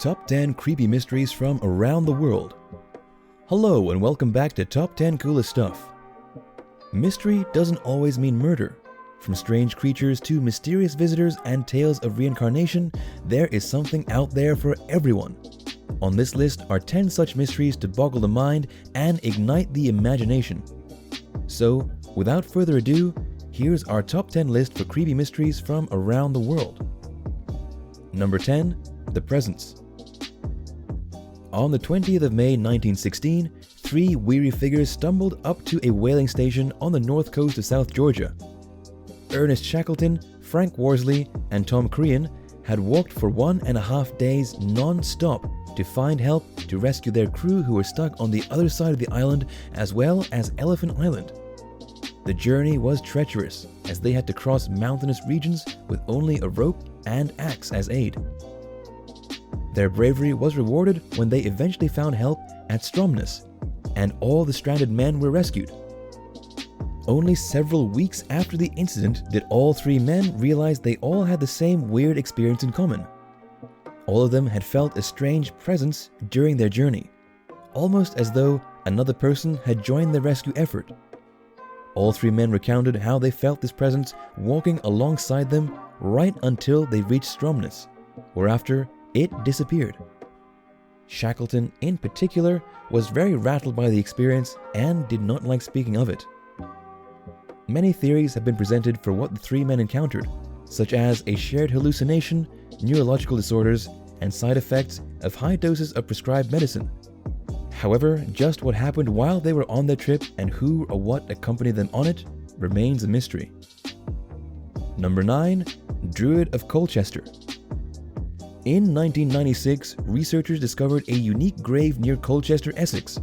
Top 10 Creepy Mysteries from Around the World. Hello and welcome back to Top 10 Coolest Stuff. Mystery doesn't always mean murder. From strange creatures to mysterious visitors and tales of reincarnation, there is something out there for everyone. On this list are 10 such mysteries to boggle the mind and ignite the imagination. So, without further ado, here's our top 10 list for creepy mysteries from around the world. Number 10. The Presence. On the 20th of May 1916, three weary figures stumbled up to a whaling station on the north coast of South Georgia. Ernest Shackleton, Frank Worsley, and Tom Crean had walked for 1.5 days non-stop to find help to rescue their crew who were stuck on the other side of the island as well as Elephant Island. The journey was treacherous as they had to cross mountainous regions with only a rope and axe as aid. Their bravery was rewarded when they eventually found help at Stromness, and all the stranded men were rescued. Only several weeks after the incident did all three men realize they all had the same weird experience in common. All of them had felt a strange presence during their journey, almost as though another person had joined the rescue effort. All three men recounted how they felt this presence walking alongside them right until they reached Stromness, whereafter it disappeared. Shackleton, in particular, was very rattled by the experience and did not like speaking of it. Many theories have been presented for what the three men encountered, such as a shared hallucination, neurological disorders, and side effects of high doses of prescribed medicine. However, just what happened while they were on their trip and who or what accompanied them on it remains a mystery. Number 9. Druid of Colchester. In 1996, researchers discovered a unique grave near Colchester, Essex.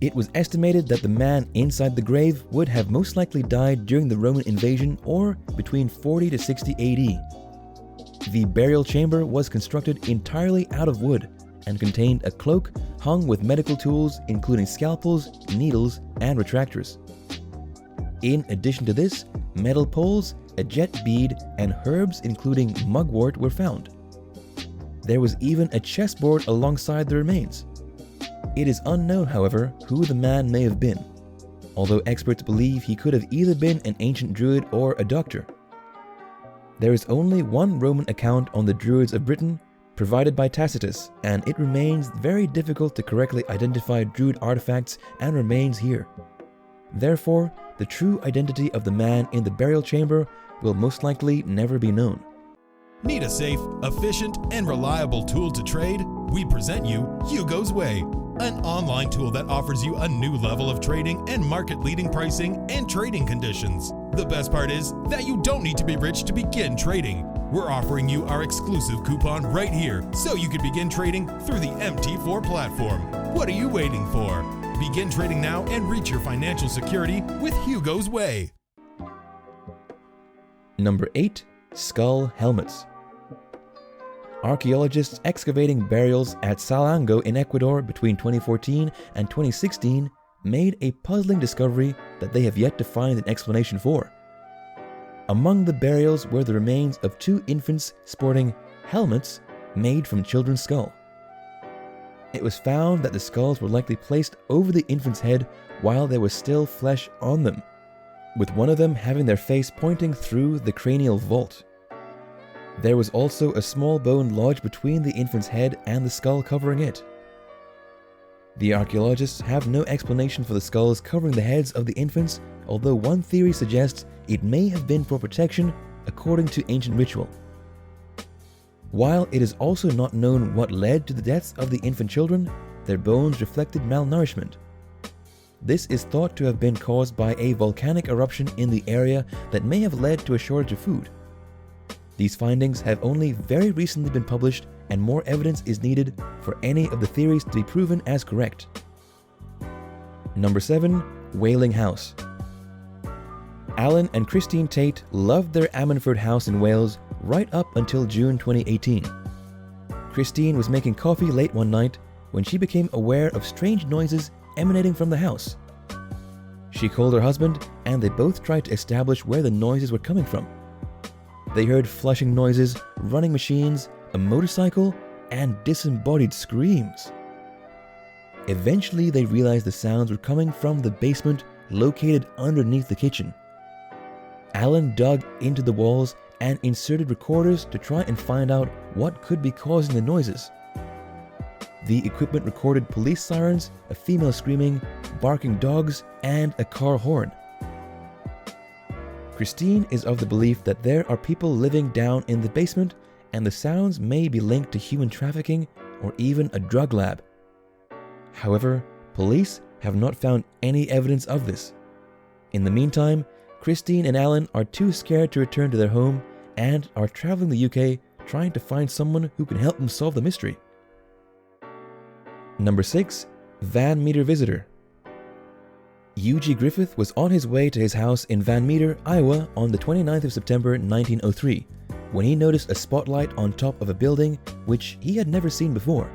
It was estimated that the man inside the grave would have most likely died during the Roman invasion or between 40 to 60 AD. The burial chamber was constructed entirely out of wood and contained a cloak hung with medical tools including scalpels, needles, and retractors. In addition to this, metal poles, a jet bead, and herbs including mugwort were found. There was even a chessboard alongside the remains. It is unknown, however, who the man may have been, although experts believe he could have either been an ancient druid or a doctor. There is only one Roman account on the Druids of Britain, provided by Tacitus, and it remains very difficult to correctly identify druid artifacts and remains here. Therefore, the true identity of the man in the burial chamber will most likely never be known. Need a safe, efficient, and reliable tool to trade? We present you Hugo's Way, an online tool that offers you a new level of trading and market-leading pricing and trading conditions. The best part is that you don't need to be rich to begin trading. We're offering you our exclusive coupon right here so you can begin trading through the MT4 platform. What are you waiting for? Begin trading now and reach your financial security with Hugo's Way. Number 8. Skull Helmets. Archaeologists excavating burials at Salango in Ecuador between 2014 and 2016 made a puzzling discovery that they have yet to find an explanation for. Among the burials were the remains of two infants sporting helmets made from children's skull. It was found that the skulls were likely placed over the infant's head while there was still flesh on them, with one of them having their face pointing through the cranial vault. There was also a small bone lodged between the infant's head and the skull covering it. The archaeologists have no explanation for the skulls covering the heads of the infants, although one theory suggests it may have been for protection according to ancient ritual. While it is also not known what led to the deaths of the infant children, their bones reflected malnourishment. This is thought to have been caused by a volcanic eruption in the area that may have led to a shortage of food. These findings have only very recently been published, and more evidence is needed for any of the theories to be proven as correct. Number 7. Wailing House. Alan and Christine Tate loved their Ammanford house in Wales right up until June 2018. Christine was making coffee late one night when she became aware of strange noises emanating from the house. She called her husband, and they both tried to establish where the noises were coming from. They heard flushing noises, running machines, a motorcycle, and disembodied screams. Eventually, they realized the sounds were coming from the basement located underneath the kitchen. Alan dug into the walls and inserted recorders to try and find out what could be causing the noises. The equipment recorded police sirens, a female screaming, barking dogs, and a car horn. Christine is of the belief that there are people living down in the basement and the sounds may be linked to human trafficking or even a drug lab. However, police have not found any evidence of this. In the meantime, Christine and Alan are too scared to return to their home and are traveling the UK trying to find someone who can help them solve the mystery. Number 6. Van Meter Visitor. U.G. Griffith was on his way to his house in Van Meter, Iowa on the 29th of September 1903 when he noticed a spotlight on top of a building which he had never seen before.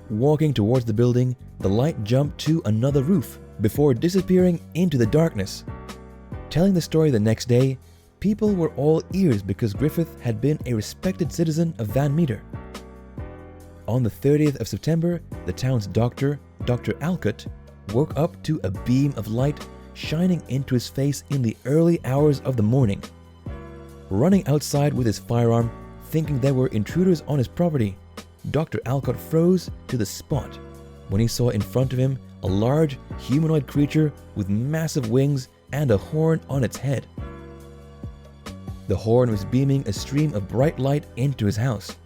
Walking towards the building, the light jumped to another roof before disappearing into the darkness. Telling the story the next day, people were all ears because Griffith had been a respected citizen of Van Meter. On the 30th of September, the town's doctor, Dr. Alcott, woke up to a beam of light shining into his face in the early hours of the morning. Running outside with his firearm, thinking there were intruders on his property, Dr. Alcott froze to the spot when he saw in front of him a large humanoid creature with massive wings and a horn on its head. The horn was beaming a stream of bright light into his house.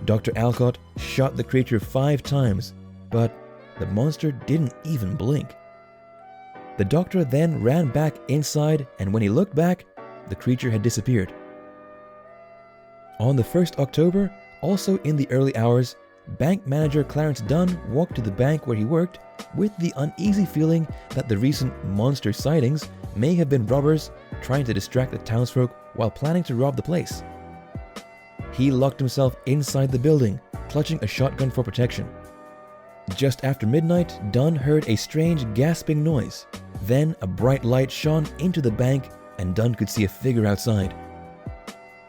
Dr. Alcott shot the creature 5 times, but the monster didn't even blink. The doctor then ran back inside, and when he looked back, the creature had disappeared. On the 1st October, also in the early hours, bank manager Clarence Dunn walked to the bank where he worked with the uneasy feeling that the recent monster sightings may have been robbers trying to distract the townsfolk while planning to rob the place. He locked himself inside the building, clutching a shotgun for protection. Just after midnight, Dunn heard a strange gasping noise. Then a bright light shone into the bank and Dunn could see a figure outside.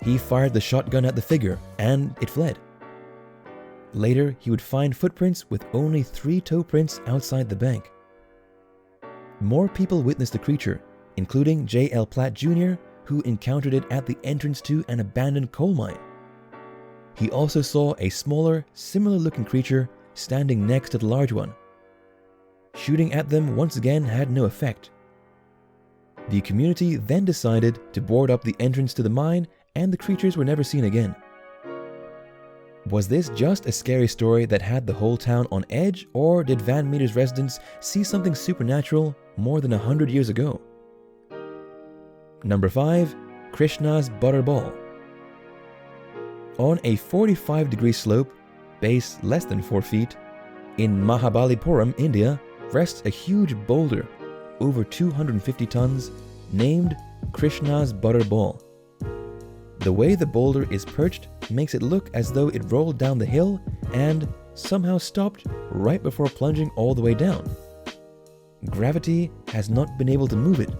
He fired the shotgun at the figure and it fled. Later, he would find footprints with only 3 toe prints outside the bank. More people witnessed the creature, including J.L. Platt Jr., who encountered it at the entrance to an abandoned coal mine. He also saw a smaller, similar-looking creature standing next to the large one. Shooting at them once again had no effect. The community then decided to board up the entrance to the mine, and the creatures were never seen again. Was this just a scary story that had the whole town on edge, or did Van Meter's residents see something supernatural more than 100 years ago? Number 5. Krishna's Butter Ball. On a 45-degree slope, base less than 4 feet, in Mahabalipuram, India, rests a huge boulder, over 250 tons, named Krishna's Butter Ball. The way the boulder is perched makes it look as though it rolled down the hill and somehow stopped right before plunging all the way down. Gravity has not been able to move it,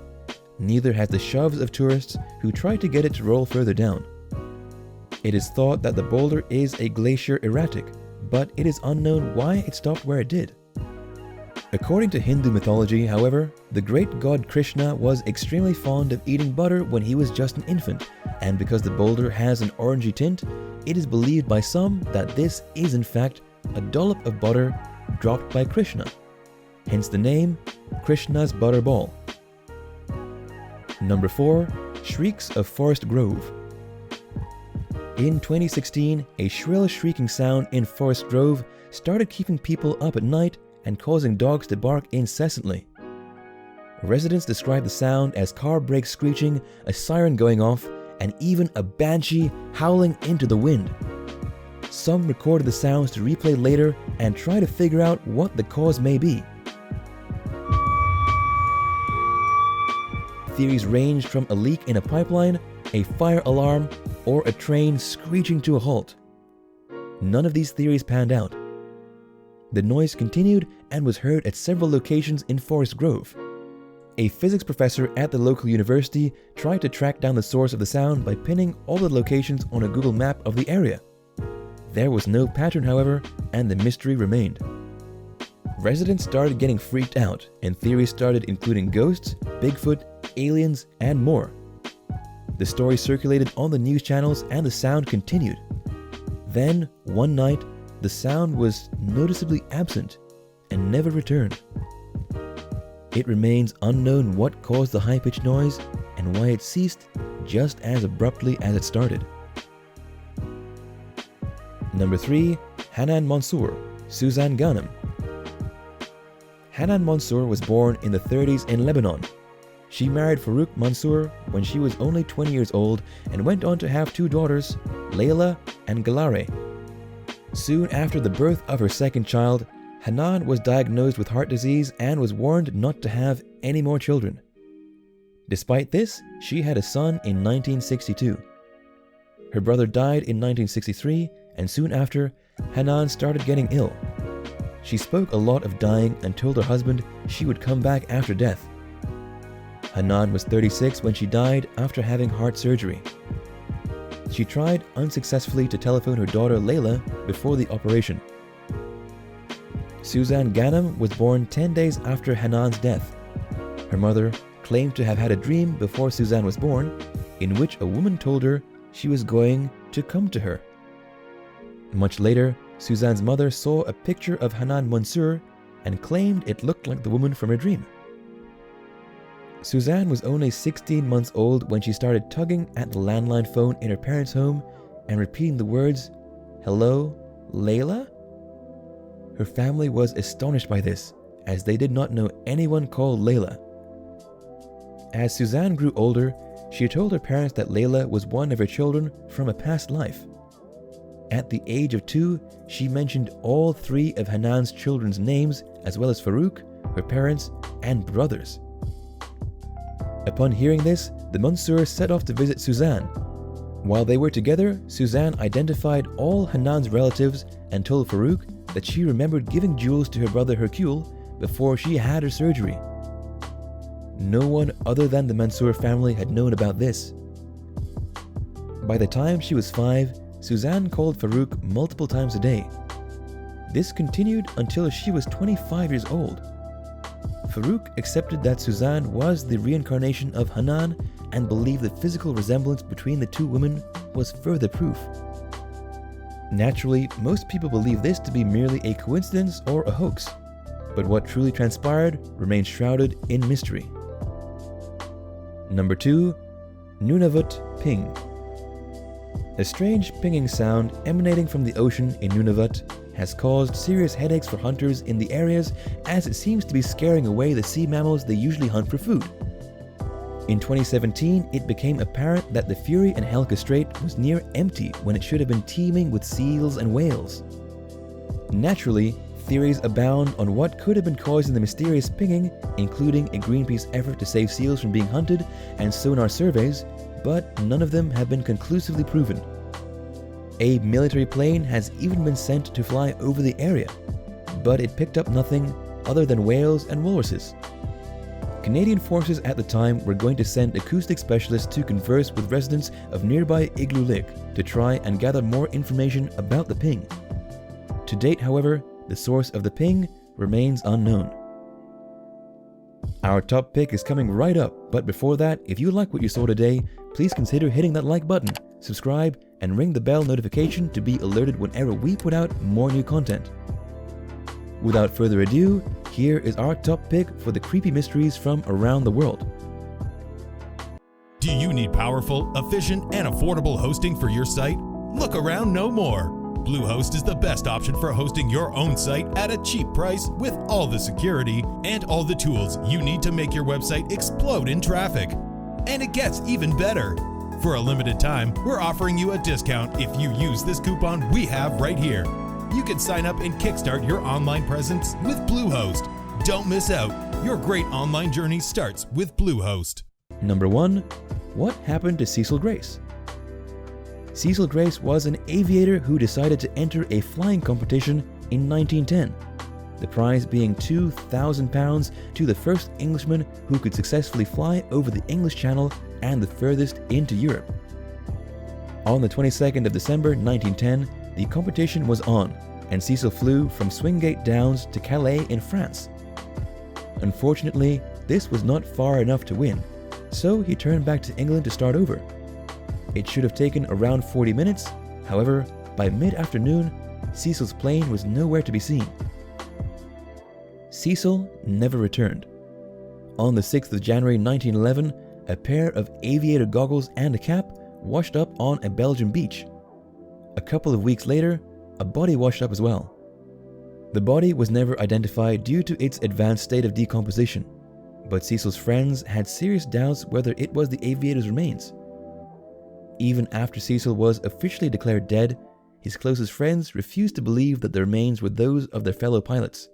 neither has the shoves of tourists who tried to get it to roll further down. It is thought that the boulder is a glacier erratic, but it is unknown why it stopped where it did. According to Hindu mythology, however, the great god Krishna was extremely fond of eating butter when he was just an infant, and because the boulder has an orangey tint, it is believed by some that this is in fact a dollop of butter dropped by Krishna, hence the name Krishna's Butter Ball. Number 4. Shrieks of Forest Grove. In 2016, a shrill shrieking sound in Forest Grove started keeping people up at night and causing dogs to bark incessantly. Residents describe the sound as car brakes screeching, a siren going off, and even a banshee howling into the wind. Some recorded the sounds to replay later and try to figure out what the cause may be. Theories ranged from a leak in a pipeline, a fire alarm, or a train screeching to a halt. None of these theories panned out. The noise continued and was heard at several locations in Forest Grove. A physics professor at the local university tried to track down the source of the sound by pinning all the locations on a Google map of the area. There was no pattern, however, and the mystery remained. Residents started getting freaked out, and theories started including ghosts, Bigfoot, aliens, and more. The story circulated on the news channels and the sound continued. Then, one night, the sound was noticeably absent and never returned. It remains unknown what caused the high-pitched noise and why it ceased just as abruptly as it started. Number 3. Hanan Monsour, Suzanne Ghanem. Hanan Monsour was born in the 30s in Lebanon. She married Farouk Monsour when she was only 20 years old and went on to have 2 daughters, Layla and Galare. Soon after the birth of her second child, Hanan was diagnosed with heart disease and was warned not to have any more children. Despite this, she had a son in 1962. Her brother died in 1963, and soon after, Hanan started getting ill. She spoke a lot of dying and told her husband she would come back after death. Hanan was 36 when she died after having heart surgery. She tried unsuccessfully to telephone her daughter Layla before the operation. Suzanne Ghanem was born 10 days after Hanan's death. Her mother claimed to have had a dream before Suzanne was born, in which a woman told her she was going to come to her. Much later, Suzanne's mother saw a picture of Hanan Monsour and claimed it looked like the woman from her dream. Suzanne was only 16 months old when she started tugging at the landline phone in her parents' home and repeating the words, "Hello, Layla?" Her family was astonished by this, as they did not know anyone called Layla. As Suzanne grew older, she told her parents that Layla was one of her children from a past life. At the age of 2, she mentioned all 3 of Hanan's children's names, as well as Farouk, her parents, and brothers. Upon hearing this, the Monsours set off to visit Suzanne. While they were together, Suzanne identified all Hanan's relatives and told Farouk that she remembered giving jewels to her brother Hercule before she had her surgery. No one other than the Monsour family had known about this. By the time she was 5, Suzanne called Farouk multiple times a day. This continued until she was 25 years old. Farouk accepted that Suzanne was the reincarnation of Hanan and believed the physical resemblance between the 2 women was further proof. Naturally, most people believe this to be merely a coincidence or a hoax, but what truly transpired remains shrouded in mystery. Number 2. Nunavut Ping. A strange pinging sound emanating from the ocean in Nunavut has caused serious headaches for hunters in the areas, as it seems to be scaring away the sea mammals they usually hunt for food. In 2017, it became apparent that the Fury and Helga Strait was near empty when it should have been teeming with seals and whales. Naturally, theories abound on what could have been causing the mysterious pinging, including a Greenpeace effort to save seals from being hunted and sonar surveys, but none of them have been conclusively proven. A military plane has even been sent to fly over the area, but it picked up nothing other than whales and walruses. Canadian forces at the time were going to send acoustic specialists to converse with residents of nearby Igloo Lake to try and gather more information about the ping. To date, however, the source of the ping remains unknown. Our top pick is coming right up, but before that, if you like what you saw today, please consider hitting that like button, subscribe, and ring the bell notification to be alerted whenever we put out more new content. Without further ado, here is our top pick for the creepy mysteries from around the world. Do you need powerful, efficient, and affordable hosting for your site? Look around no more. Bluehost is the best option for hosting your own site at a cheap price with all the security and all the tools you need to make your website explode in traffic. And it gets even better. For a limited time, we're offering you a discount if you use this coupon we have right here. You can sign up and kickstart your online presence with Bluehost. Don't miss out. Your great online journey starts with Bluehost. Number 1. What happened to Cecil Grace? Cecil Grace was an aviator who decided to enter a flying competition in 1910, the prize being £2,000 to the first Englishman who could successfully fly over the English Channel and the furthest into Europe. On the 22nd of December 1910, the competition was on, and Cecil flew from Swingate Downs to Calais in France. Unfortunately, this was not far enough to win, so he turned back to England to start over. It should have taken around 40 minutes, however, by mid-afternoon, Cecil's plane was nowhere to be seen. Cecil never returned. On the 6th of January 1911, a pair of aviator goggles and a cap washed up on a Belgian beach. A couple of weeks later, a body washed up as well. The body was never identified due to its advanced state of decomposition, but Cecil's friends had serious doubts whether it was the aviator's remains. Even after Cecil was officially declared dead, his closest friends refused to believe that the remains were those of their fellow pilots.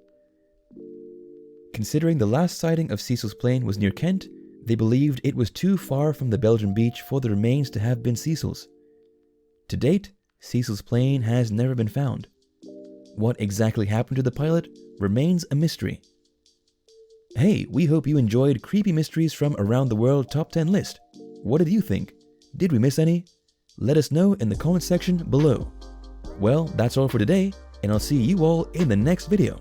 Considering the last sighting of Cecil's plane was near Kent, they believed it was too far from the Belgian beach for the remains to have been Cecil's. To date, Cecil's plane has never been found. What exactly happened to the pilot remains a mystery. Hey, we hope you enjoyed Creepy Mysteries from Around the World Top 10 list. What did you think? Did we miss any? Let us know in the comment section below. Well, that's all for today, and I'll see you all in the next video.